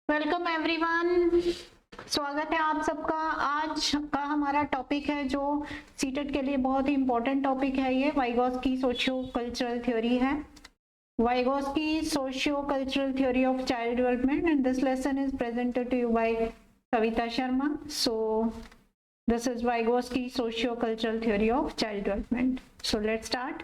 Welcome everyone. स्वागत है आप सबका। आज का हमारा टॉपिक है जो सीटेट के लिए बहुत ही इम्पोर्टेंट टॉपिक है। ये वाइगोस्की सोशियो कल्चरल थ्योरी है। Vygotsky socio cultural theory of child development and this lesson is presented to you by Kavita Sharma. So this is Vygotsky socio cultural theory of child development. So let's start.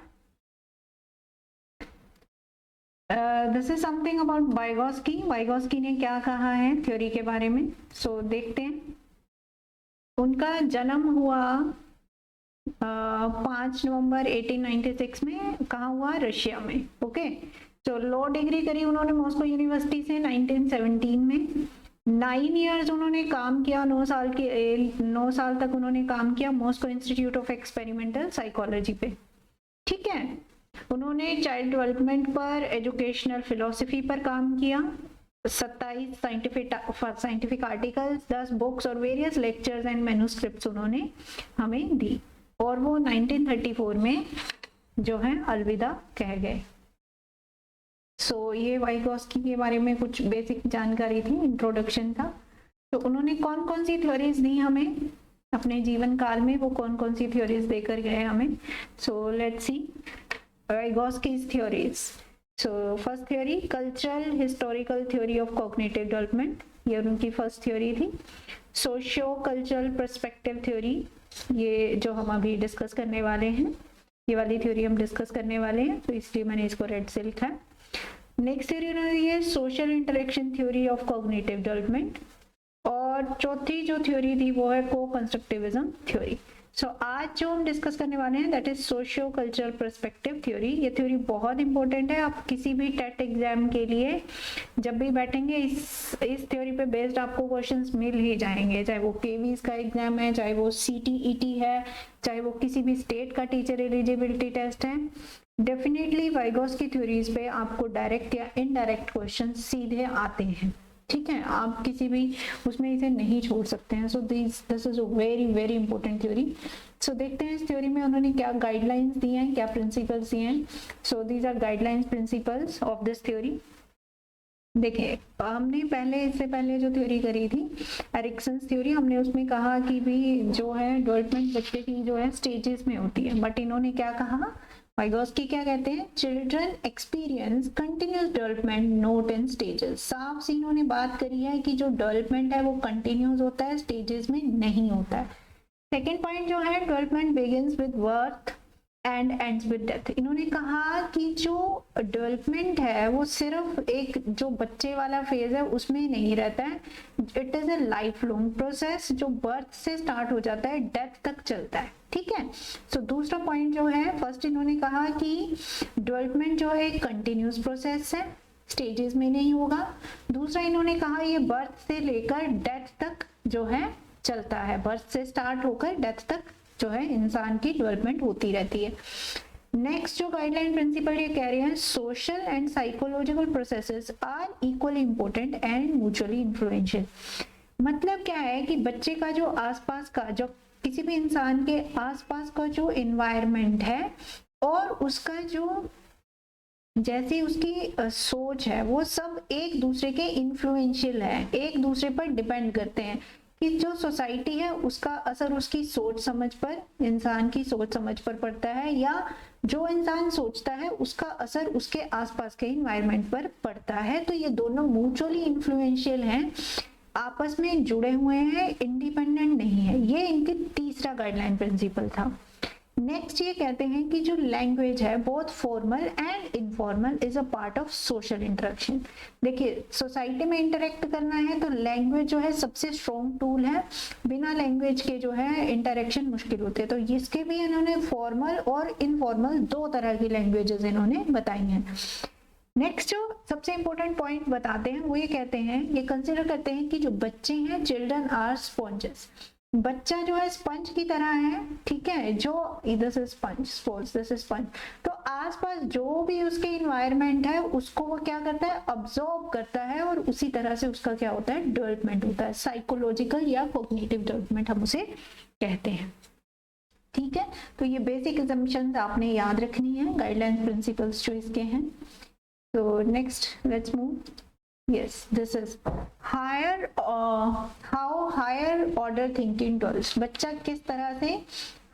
This is something about Vygotsky. Vygotsky ने क्या कहा है theory के बारे में। सो देखते हैं। उनका जन्म हुआ 5 नवंबर 1896 में। कहाँ हुआ? रशिया में। ओके। तो लॉ डिग्री करी उन्होंने मॉस्को यूनिवर्सिटी से 1917 में। 9 ईयर्स उन्होंने काम किया। 9 साल तक उन्होंने काम किया Moscow institute of experimental psychology पे। ठीक है। उन्होंने चाइल्ड डेवलपमेंट पर, एजुकेशनल फिलोसफी पर काम किया। 27 साइंटिफिक आर्टिकल्स, 10 बुक्स और वेरियस लेक्चर्स एंड मैन्युस्क्रिप्ट्स उन्होंने हमें दी। और वो 1934 में जो है अलविदा कह गए। सो ये वाइगोस्की के बारे में कुछ बेसिक जानकारी थी, इंट्रोडक्शन था। तो उन्होंने कौन कौन सी थ्योरीज दी हमें अपने जीवन काल में, वो कौन कौन सी थ्योरीज देकर गए हमें। सो let's C Vygotsky's theories. So first theory, cultural historical theory of cognitive development. ये उनकी फर्स्ट थ्योरी थी। सोशियो कल्चरल पर्सपेक्टिव थ्योरी, ये जो हम अभी डिस्कस करने वाले हैं, ये वाली थ्योरी हम डिस्कस करने वाले हैं, तो इसलिए मैंने इसको रेड से लिखा है। नेक्स्ट थ्योरी उन्होंने ये social interaction theory of cognitive development. और चौथी जो थ्योरी थी वो है को कंस्ट्रक्टिविज्म थ्योरी। सो आज जो हम डिस्कस करने वाले हैं that is socio cultural perspective theory. ये थ्योरी बहुत इंपॉर्टेंट है। आप किसी भी टेट एग्जाम के लिए जब भी बैठेंगे इस थ्योरी पे बेस्ड आपको क्वेश्चंस मिल ही जाएंगे, चाहे वो केवीज का एग्जाम है, चाहे वो सीटीईटी है, चाहे वो किसी भी स्टेट का टीचर एलिजिबिलिटी टेस्ट है। डेफिनेटली वाइगोस्की थ्योरीज पे आपको डायरेक्ट या इनडायरेक्ट क्वेश्चन सीधे आते हैं। ठीक है, आप किसी भी उसमें इसे नहीं छोड़ सकते हैं। So this is a very very important theory. So देखते हैं इस थ्योरी में उन्होंने क्या गाइडलाइंस दी हैं, क्या प्रिंसिपल्स दिए हैं। So these are guidelines principles of this theory. देखिए, हमने इससे पहले जो थ्योरी करी थी एरिक्सन्स थ्योरी, हमने उसमें कहा कि भी जो है डेवलपमेंट बच्चे की जो है स्टेजेस में होती है। बट इन्होंने क्या कहा, वाइगोस्की क्या कहते हैं, children experience continuous development not in stages. साफ सी इन्होंने बात करी है कि जो डेवलपमेंट है वो कंटिन्यूस होता है, स्टेजेस में नहीं होता है। सेकेंड पॉइंट जो है, development begins with birth and ends with death. इन्होंने कहा कि जो डेवलपमेंट है वो सिर्फ एक जो बच्चे वाला फेज है उसमें नहीं रहता है। It is a life long process जो बर्थ से स्टार्ट हो जाता है, डेथ तक चलता है। ठीक है। सो दूसरा पॉइंट जो है, फर्स्ट इन्होंने कहा कि डेवलपमेंट जो है कंटिन्यूस प्रोसेस है, स्टेजेस में नहीं होगा। दूसरा इन्होंने कहा ये बर्थ से लेकर डेथ तक जो है चलता है, बर्थ से स्टार्ट होकर डेथ तक जो है इंसान की डेवलपमेंट होती रहती है। नेक्स्ट जो गाइडलाइन प्रिंसिपल ये कह रहे हैं, social and psychological processes are equally important and mutually influential. मतलब क्या है कि बच्चे का जो आसपास का, जो किसी भी इंसान के आसपास का जो एनवायरनमेंट है और उसका जो जैसी उसकी सोच है, वो सब एक दूसरे के इन्फ्लुएंशियल है, एक दूसरे पर डिपेंड करते हैं। कि जो सोसाइटी है उसका असर उसकी सोच समझ पर, इंसान की सोच समझ पर पड़ता है, या जो इंसान सोचता है उसका असर उसके आसपास के इन्वायरमेंट पर पड़ता है। तो ये दोनों म्यूचुअली इन्फ्लुएंशियल हैं, आपस में जुड़े हुए हैं, इंडिपेंडेंट नहीं है। ये इनकी तीसरा गाइडलाइन प्रिंसिपल था। नेक्स्ट ये कहते हैं कि जो लैंग्वेज है both formal and informal is a part of social interaction. देखिए, सोसाइटी में इंटरेक्ट करना है तो लैंग्वेज जो है सबसे स्ट्रॉन्ग टूल है। बिना लैंग्वेज के जो है इंटरेक्शन मुश्किल होते हैं। तो इसके भी इन्होंने फॉर्मल और इनफॉर्मल दो तरह की लैंग्वेजेस इन्होंने बताई हैं। नेक्स्ट जो सबसे इंपॉर्टेंट पॉइंट बताते हैं वो ये कहते हैं, ये कंसिडर करते हैं कि जो बच्चे हैं, चिल्ड्रन आर स्पॉन्जेस। बच्चा जो है स्पंज की तरह है। ठीक है, जो इधर से स्पंज, दिस इज स्पंज। तो आसपास जो भी उसके इन्वायरमेंट है उसको वो क्या करता है, अब्सॉर्ब करता है, और उसी तरह से उसका क्या होता है, डेवलपमेंट होता है। साइकोलॉजिकल या कॉग्निटिव डेवलपमेंट हम उसे कहते हैं। ठीक है, तो ये बेसिक असम्पशंस आपने याद रखनी है, गाइडलाइन प्रिंसिपल्स जो इसके हैं। तो next let's move. yes, this is higher how higher order thinking develops. बच्चा किस तरह से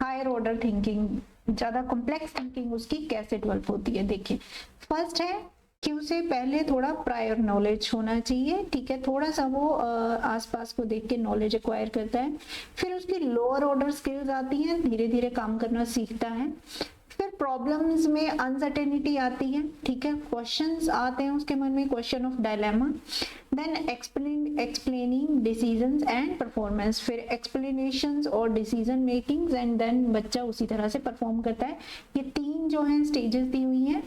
हायर ऑर्डर थिंकिंग, ज्यादा कॉम्प्लेक्स थिंकिंग उसकी कैसे डेवलप होती है. देखिए, फर्स्ट है कि उसे पहले थोड़ा प्रायर नॉलेज होना चाहिए. ठीक है, थोड़ा सा वो आसपास को देख के नॉलेज एक्वायर करता है. फिर उसकी लोअर ऑर्डर स्किल्स आती हैं, धीरे धीरे काम करना सीखता है. फिर प्रॉब्लम्स में अनसर्टेनिटी आती है. ठीक है, क्वेश्चंस आते हैं उसके मन में, question of dilemma. Then explaining decisions and performance, फिर एक्सप्लेनेशंस और डिसीजन मेकिंग, एंड देन बच्चा उसी तरह से परफॉर्म करता है. ये तीन जो है स्टेजेस दी हुई हैं,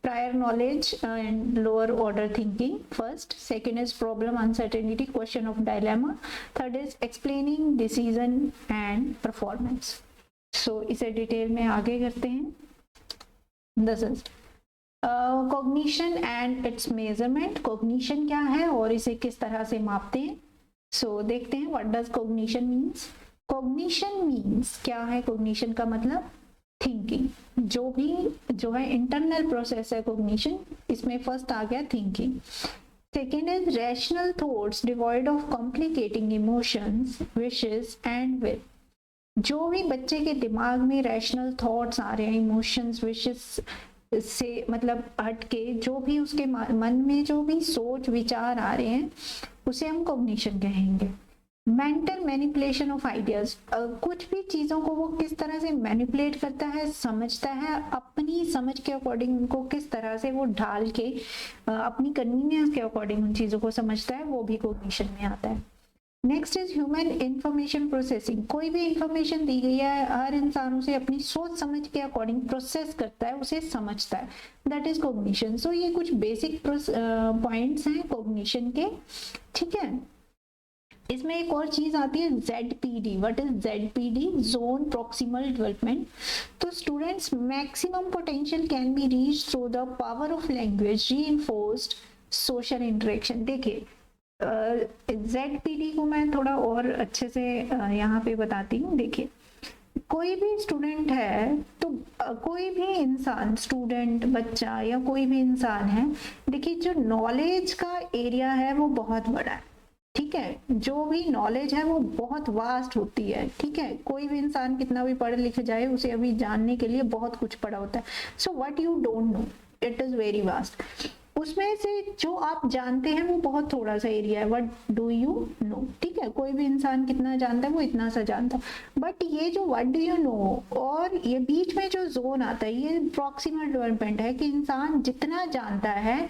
prior knowledge and lower order thinking first, second is problem uncertainty, question of dilemma, third is explaining decision and performance. So इसे डिटेल में आगे करते हैं. This is cognition and its measurement. cognition क्या है और इसे किस तरह से मापते हैं. So देखते हैं what does cognition means. cognition means क्या है, cognition का मतलब थिंकिंग. जो है इंटरनल प्रोसेस है कॉग्निशन, इसमें फर्स्ट आ गया thinking. Second is rational thoughts devoid of complicating emotions, wishes and will. जो भी बच्चे के दिमाग में रैशनल थॉट्स आ रहे हैं, इमोशंस, विशेस से मतलब हट के, जो भी उसके मन में जो भी सोच विचार आ रहे हैं, उसे हम कॉग्निशन कहेंगे. मेंटल मैनिपुलेशन ऑफ आइडियाज, कुछ भी चीज़ों को वो किस तरह से मैनिपुलेट करता है, समझता है, अपनी समझ के अकॉर्डिंग उनको किस तरह से वो ढाल के अपनी कन्वीनियंस के अकॉर्डिंग उन चीज़ों को समझता है, वो भी कॉग्निशन में आता है. Next is human information processing. कोई भी इंफॉर्मेशन दी गई है, हर इंसान उसे अपनी सोच समझ के अकॉर्डिंग प्रोसेस करता है, उसे समझता है, दैट इज कॉग्निशन. सो ये कुछ बेसिक पॉइंट्स हैं कॉग्निशन के. ठीक है, इसमें एक और चीज आती है ZPD. What is ZPD? Zone proximal development. तो students, maximum potential can be reach through the power of language, reinforced social interaction. देखिए, ZPD को मैं थोड़ा और अच्छे से यहाँ पे बताती हूँ. देखिए, कोई भी स्टूडेंट है तो कोई भी इंसान, स्टूडेंट, बच्चा या कोई भी इंसान है, देखिए जो नॉलेज का एरिया है वो बहुत बड़ा है. ठीक है, जो भी नॉलेज है वो बहुत वास्ट होती है. ठीक है, कोई भी इंसान कितना भी पढ़ लिख जाए, उसे अभी जानने के लिए बहुत कुछ पड़ा होता है. So what you don't know, it is very vast. उसमें से जो आप जानते हैं वो बहुत थोड़ा सा एरिया है. What do you know. ठीक है, कोई भी इंसान कितना जानता है वो इतना सा जानता है. बट ये जो व्हाट डू यू नो और ये बीच में जो जोन आता है, ये प्रॉक्सिमल डेवलपमेंट है कि इंसान जितना जानता है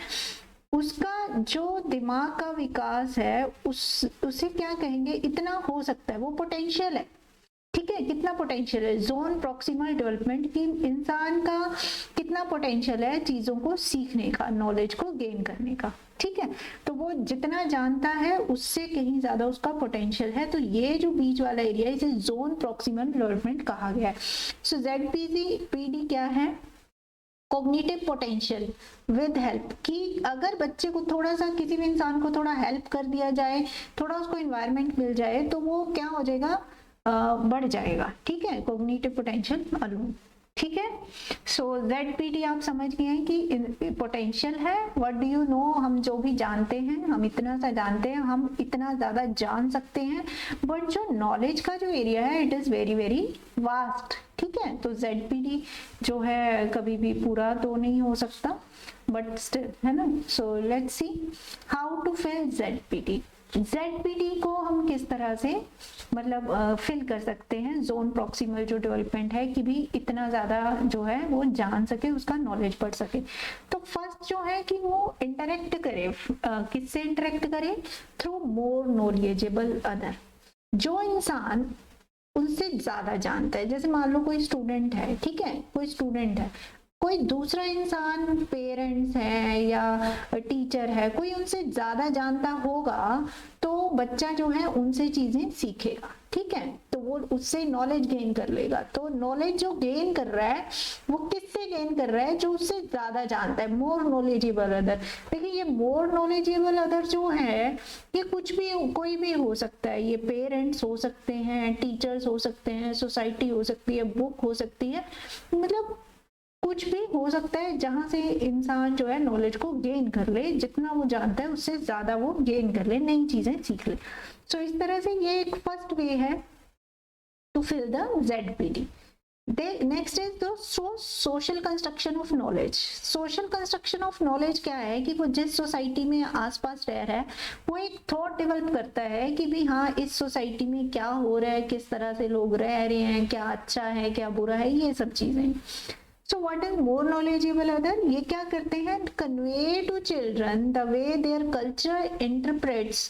उसका जो दिमाग का विकास है उसे क्या कहेंगे, इतना हो सकता है, वो पोटेंशियल है. ठीक है, कितना पोटेंशियल है, जोन प्रॉक्सिमल डेवलपमेंट की इंसान का कितना पोटेंशियल है चीजों को सीखने का, नॉलेज को गेन करने का. ठीक है, तो वो जितना जानता है उससे कहीं ज्यादा उसका पोटेंशियल है. तो ये जो बीच वाला एरिया है, इसे जोन प्रॉक्सिमल डेवलपमेंट कहा गया है. सो ZPD क्या है? Cognitive potential with help. कि अगर बच्चे को थोड़ा सा, किसी भी इंसान को थोड़ा हेल्प कर दिया जाए, थोड़ा उसको इन्वायरमेंट मिल जाए, तो वो क्या हो जाएगा, बढ़ जाएगा. ठीक है, कॉग्निटिव पोटेंशियल अलोन. ठीक है, सो ZPD आप समझ गए हैं कि पोटेंशियल है. व्हाट डू यू नो, हम जो भी जानते हैं, हम इतना सा जानते हैं, हम इतना ज्यादा जान सकते हैं. बट जो नॉलेज का जो एरिया है, it is very very vast. ठीक है, तो ZPD जो है कभी भी पूरा तो नहीं हो सकता, बट स्टिल, है ना. So let's see how to fill ZPD को हम किस तरह से मतलब फिल कर सकते हैं. जोन प्रॉक्सिमल जो डेवलपमेंट है कि भी इतना ज्यादा जो है वो जान सके, उसका नॉलेज बढ़ सके. तो फर्स्ट जो है कि वो इंटरेक्ट करे. किससे इंटरेक्ट करे? थ्रू मोर नॉलेजेबल अदर. जो इंसान उनसे ज्यादा जानता है, जैसे मान लो कोई स्टूडेंट है. ठीक है, कोई स्टूडेंट है, कोई दूसरा इंसान, पेरेंट्स है या टीचर है, कोई उनसे ज्यादा जानता होगा, तो बच्चा जो है उनसे चीजें सीखेगा. ठीक है, तो वो उससे नॉलेज गेन कर लेगा. तो नॉलेज जो गेन कर रहा है वो किससे गेन कर रहा है? जो उससे ज्यादा जानता है, मोर नॉलेजेबल अदर. देखिए, ये मोर नॉलेजेबल अदर जो है, ये कुछ भी, कोई भी हो सकता है. ये पेरेंट्स हो सकते हैं, टीचर्स हो सकते हैं, सोसाइटी हो सकती है, बुक हो सकती है, मतलब कुछ भी हो सकता है जहां से इंसान जो है नॉलेज को गेन कर ले, जितना वो जानता है उससे ज्यादा वो गेन कर ले, नई चीजें सीख ले। सो इस तरह से ये एक फर्स्ट वे है to fill the ZPD। Next is the social construction of knowledge. Social construction of knowledge क्या है कि वो जिस सोसाइटी में आसपास रह रहा है वो एक थॉट डेवलप करता है कि भी हाँ इस सोसाइटी में क्या हो रहा है, किस तरह से लोग रह रहे हैं, क्या अच्छा है क्या बुरा है, ये सब चीजें। So what is more knowledgeable other, ये क्या करते हैं, convey to children the way their culture interprets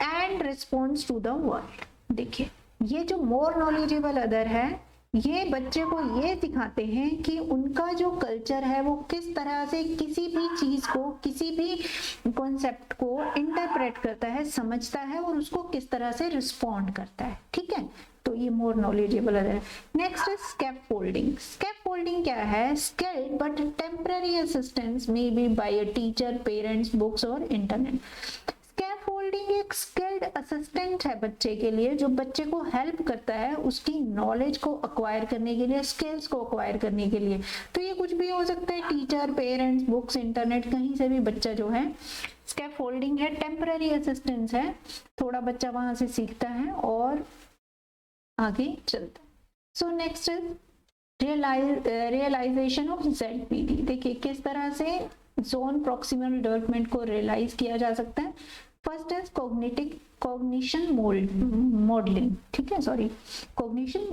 and responds to the world. देखिए ये जो मोर नॉलेजेबल अदर है, ये बच्चे को ये सिखाते हैं कि उनका जो कल्चर है वो किस तरह से किसी भी चीज को, किसी भी कॉन्सेप्ट को इंटरप्रेट करता है, समझता है और उसको किस तरह से रिस्पॉन्ड करता है। ठीक है, तो ये मोर नॉलेजेबल है। Next is scaffolding. स्कैफोल्डिंग क्या है, skilled but temporary assistance may be by a teacher, parents, books और इंटरनेट। स्कैफोल्डिंग एक स्किल्ड असिस्टेंट है बच्चे के लिए, जो बच्चे को हेल्प करता है उसकी नॉलेज को अक्वायर करने के लिए, स्किल्स को अक्वायर करने के लिए। तो ये कुछ भी हो सकता है, टीचर, पेरेंट्स, बुक्स, इंटरनेट, कहीं से भी बच्चा जो है स्कैफोल्डिंग है, टेम्पररी असिस्टेंस है, थोड़ा बच्चा वहां से सीखता है और आगे चलता है। So next is realization of ZPD। देखिए किस तरह से जोन प्रॉक्सिमल डेवलपमेंट को रियलाइज किया जा सकता है। फर्स्ट इज कॉग्निशन मॉडलिंग, ठीक है, sorry cognition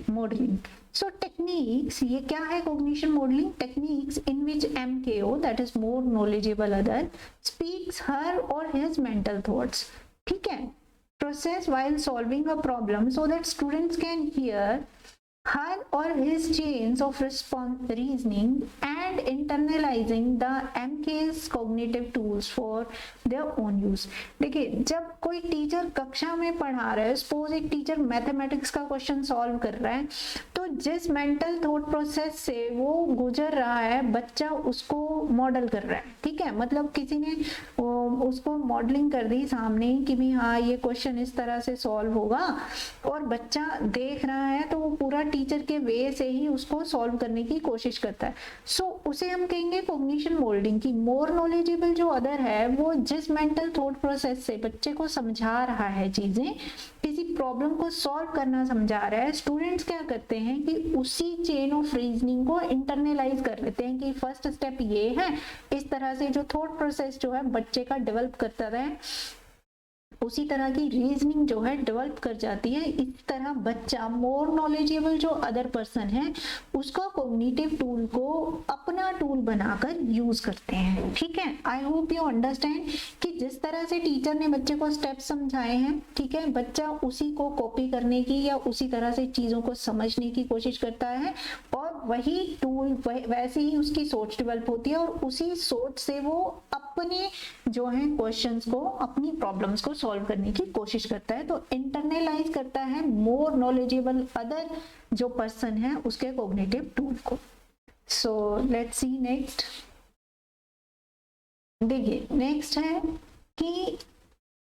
modelling. So techniques, ये क्या है cognition modelling, techniques in which MKO that is more knowledgeable other speaks her और हिज मेंटल थॉट्स, ठीक है, process while solving a problem so that students can hear her or his chains of reasoning and internalizing the MK's cognitive tools for their own use। देखिए जब कोई teacher कक्षा में पढ़ा रहा है, सपोज एक टीचर मैथमेटिक्स का क्वेश्चन सॉल्व कर रहा है, तो जिस मेंटल थॉट प्रोसेस से वो गुजर रहा है बच्चा उसको मॉडल कर रहा है। ठीक है, मतलब किसी ने उसको मॉडलिंग कर दी सामने कि भी हाँ ये क्वेश्चन इस तरह से सॉल्व होगा, और बच्चा देख रहा है तो वो पूरा टीचर के वे से ही उसको सॉल्व करने की कोशिश करता है। सो उसे हम कहेंगे कॉग्निशन मोल्डिंग की। मोर नॉलेजेबल जो अदर है वो जिस मेंटल थॉट प्रोसेस से बच्चे को समझा रहा है चीजें, किसी प्रॉब्लम को सॉल्व करना समझा रहा है, स्टूडेंट्स क्या करते हैं कि उसी चेन ऑफ रीजनिंग को इंटरनलाइज कर लेते हैं कि फर्स्ट स्टेप ये है, इस तरह से जो थॉट प्रोसेस जो है बच्चे का डेवलप करता रहे, उसी तरह की रीजनिंग जो है डेवलप कर जाती है। इस तरह बच्चा मोर नॉलेजेबल जो अदर पर्सन है उसका कॉग्निटिव टूल को अपना टूल बनाकर यूज करते हैं। ठीक है, आई होप यू अंडरस्टैंड कि जिस तरह से टीचर ने बच्चे को स्टेप्स समझाए हैं, ठीक है, बच्चा उसी को कॉपी करने की या उसी तरह से चीजों को समझने की कोशिश करता है, और वही टूल वैसे ही उसकी सोच डेवलप होती है, और उसी सोच से वो अपने जो है क्वेश्चंस को, अपनी प्रॉब्लम्स को सॉल्व करने की कोशिश करता है। तो इंटरनलाइज करता है मोर नॉलेजेबल अदर जो पर्सन है उसके कॉग्निटिव टूल को। सो लेट्स सी नेक्स्ट। देखिए नेक्स्ट है कि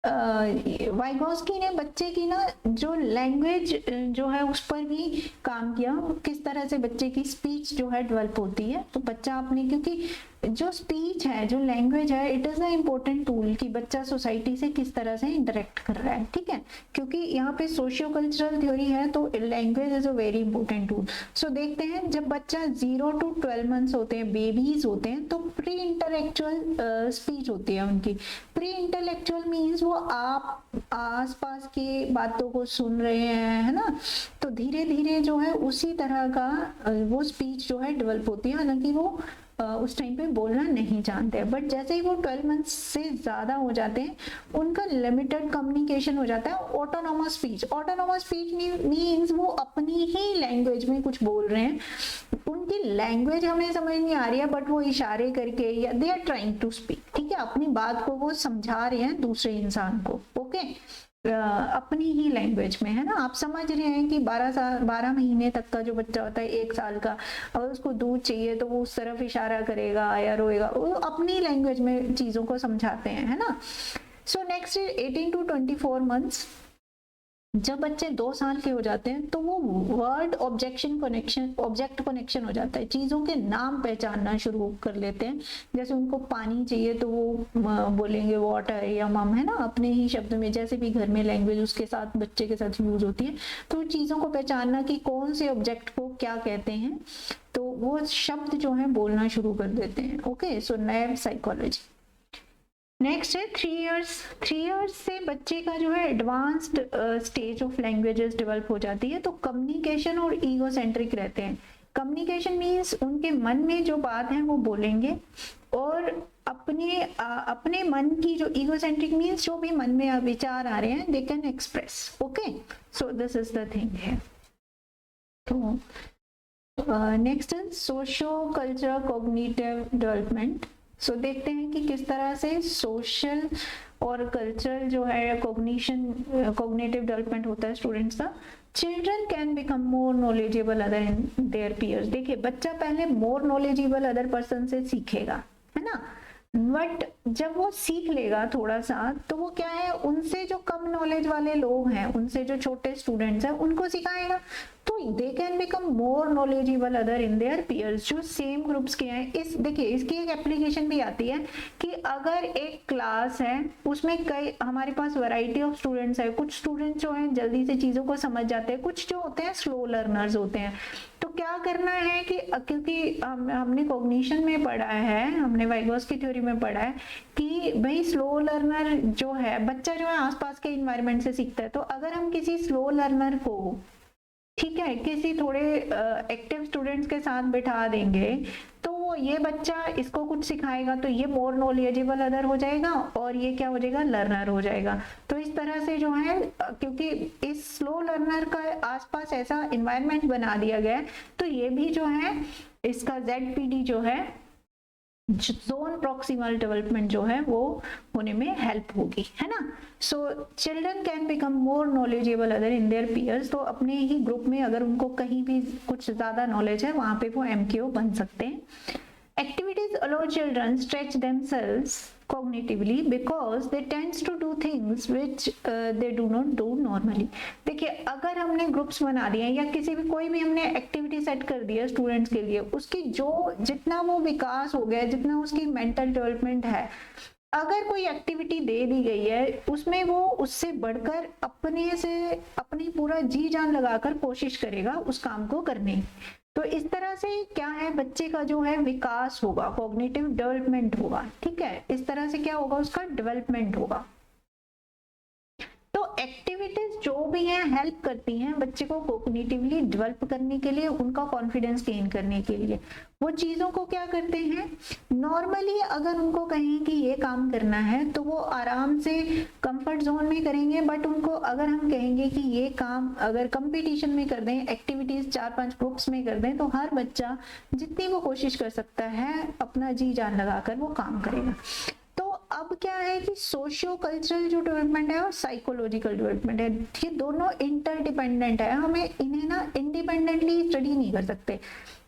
वाइगोस्की ने बच्चे की ना जो लैंग्वेज जो है उस पर भी काम किया, किस तरह से बच्चे की स्पीच जो है डेवलप होती है। तो बच्चा अपने, क्योंकि जो स्पीच है, जो लैंग्वेज है, it is a important tool कि बच्चा सोसाइटी से किस तरह से इंटरेक्ट कर रहा है। ठीक है, क्योंकि यहाँ पे सोशियो कल्चरल थ्योरी है तो language is a very important tool. So देखते हैं जब बच्चा 0 to 12 मंथ्स होते हैं, बेबीज होते हैं, तो प्री इंटेलेक्चुअल स्पीच होती है उनकी। प्री इंटेलेक्चुअल मीन्स वो आप आसपास की बातों को सुन रहे हैं, है ना, तो धीरे धीरे जो है उसी तरह का वो स्पीच जो है डेवलप होती है। हालांकि वो उस टाइम पे बोलना नहीं जानते हैं, बट जैसे ही वो 12 मंथ्स से ज़्यादा हो जाते हैं उनका लिमिटेड कम्युनिकेशन हो जाता है। Autonomous speech, autonomous speech means वो अपनी ही लैंग्वेज में कुछ बोल रहे हैं, उनकी लैंग्वेज हमें समझ नहीं आ रही है बट वो इशारे करके या they are trying to speak, ठीक है, अपनी बात को वो समझा रहे हैं दूसरे इंसान को, ओके, अपनी ही लैंग्वेज में, है ना। आप समझ रहे हैं कि 12 महीने तक का जो बच्चा होता है, 1 साल का, अगर उसको दूध चाहिए तो वो उस तरफ इशारा करेगा या रोएगा, वो अपनी लैंग्वेज में चीजों को समझाते हैं, है ना। सो नेक्स्ट 18 to 24 मंथ्स जब बच्चे 2 साल के हो जाते हैं तो वो वर्ड ऑब्जेक्ट कनेक्शन हो जाता है, चीज़ों के नाम पहचानना शुरू कर लेते हैं। जैसे उनको पानी चाहिए तो वो बोलेंगे वाटर या मम, है ना, अपने ही शब्द में, जैसे भी घर में लैंग्वेज उसके साथ बच्चे के साथ यूज होती है, तो चीज़ों को पहचानना कि कौन से ऑब्जेक्ट को क्या कहते हैं, तो वो शब्द जो है बोलना शुरू कर देते हैं। ओके, सो नैब साइकोलॉजी। नेक्स्ट है 3 इयर्स। 3 इयर्स से बच्चे का जो है advanced stage of languages develop हो जाती है, तो कम्युनिकेशन और ईगोसेंट्रिक रहते हैं। कम्युनिकेशन मीन्स उनके मन में जो बात है वो बोलेंगे, और अपने मन की जो ईगोसेंट्रिक मीन्स जो भी मन में विचार आ रहे हैं they can express. Okay, so this is the thing है। तो next socio cultural cognitive development. So देखते हैं कि किस तरह से सोशल और कल्चरल जो है कॉग्निटिव डेवलपमेंट होता है स्टूडेंट्स का। Children can become more knowledgeable other in their peers. देखिए, बच्चा पहले मोर नॉलेजेबल अदर पर्सन से सीखेगा, है ना, बट जब वो सीख लेगा थोड़ा सा, तो वो क्या है, उनसे जो कम नॉलेज वाले लोग हैं, उनसे जो छोटे स्टूडेंट्स हैं, उनको सिखाएगा, तो they can become more knowledgeable other in their peers, जो सेम ग्रुप्स के हैं। इस देखिए, इसकी एक एप्लीकेशन भी आती है कि अगर एक क्लास है उसमें कई हमारे पास वैरायटी ऑफ स्टूडेंट्स है, कुछ स्टूडेंट्स जो हैं जल्दी से चीज़ों को समझ जाते हैं, कुछ जो होते हैं स्लो लर्नर्स होते हैं, तो क्या करना है कि क्योंकि हमने कॉग्निशन में पढ़ा है, हमने वाइगोस्की थ्योरी में पढ़ा है कि भाई स्लो लर्नर जो है, बच्चा जो है आसपास के इन्वायरमेंट से सीखता है, तो अगर हम किसी स्लो लर्नर को, ठीक है, किसी थोड़े एक्टिव स्टूडेंट्स के साथ बिठा देंगे, तो ये बच्चा इसको कुछ सिखाएगा, तो ये मोर नॉलेजेबल अदर हो जाएगा, और ये क्या हो जाएगा, लर्नर हो जाएगा। तो इस तरह से जो है, क्योंकि इस स्लो लर्नर का आसपास ऐसा इन्वायरमेंट बना दिया गया है, तो ये भी जो है इसका ZPD जो है, जोन प्रॉक्सिमल डेवलपमेंट जो है वो होने में हेल्प होगी, है ना। So children can become more knowledgeable other in their peers. तो अपने ही ग्रुप में अगर उनको कहीं भी कुछ ज्यादा नॉलेज है, वहां पे वो MKO बन सकते हैं। Activities allow children stretch themselves cognitively because they tend to do things which they do not do normally. देखिए, अगर हमने ग्रुप्स बना दिए या किसी भी कोई भी हमने एक्टिविटी सेट कर दिया स्टूडेंट्स के लिए, उसकी जो जितना वो विकास हो गया, जितना उसकी मेंटल डेवलपमेंट है, अगर कोई एक्टिविटी दे दी गई है उसमें वो उससे बढ़कर अपनी पूरा जी जान लगाकर कोशिश करेगा उस काम को करने। तो इस तरह से क्या है, बच्चे का जो है विकास होगा, कॉग्निटिव डेवलपमेंट होगा, ठीक है, इस तरह से क्या होगा, उसका डेवलपमेंट होगा। तो एक्टिविटीज जो भी हैं हेल्प करती हैं बच्चे को कॉग्निटिवली डेवलप करने के लिए, उनका कॉन्फिडेंस गेन करने के लिए। वो चीजों को क्या करते हैं, नॉर्मली अगर उनको कहें कि ये काम करना है तो वो आराम से कंफर्ट जोन में करेंगे, बट उनको अगर हम कहेंगे कि ये काम अगर कंपटीशन में कर दें, एक्टिविटीज 4-5 ग्रुप्स में कर दें, तो हर बच्चा जितनी वो कोशिश कर सकता है अपना जी जान लगाकर वो काम करेगा। तो अब क्या है कि सोशियो कल्चरल जो डेवलपमेंट है और साइकोलॉजिकल डेवलपमेंट है, ये दोनों इंटरडिपेंडेंट है, हमें इन्हें ना इंडिपेंडेंटली स्टडी नहीं कर सकते।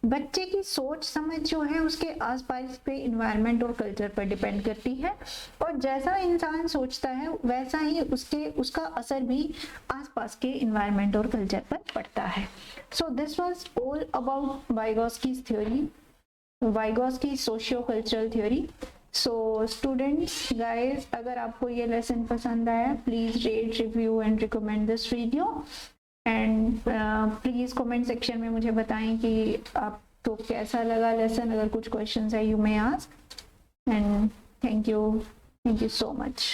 बच्चे की सोच समझ जो है उसके आसपास के इन्वायरमेंट और कल्चर पर डिपेंड करती है, और जैसा इंसान सोचता है वैसा ही उसका असर भी आसपास के इन्वायरमेंट और कल्चर पर पड़ता है। So this was all about Vygotsky's theory, Vygotsky socio cultural theory. So students, guys, अगर आपको ये लेसन पसंद आया, please rate, review and recommend this video, and please comment section में मुझे बताएं कि आपको कैसा लगा लेसन। अगर कुछ क्वेश्चंस है you may ask, and thank you so much.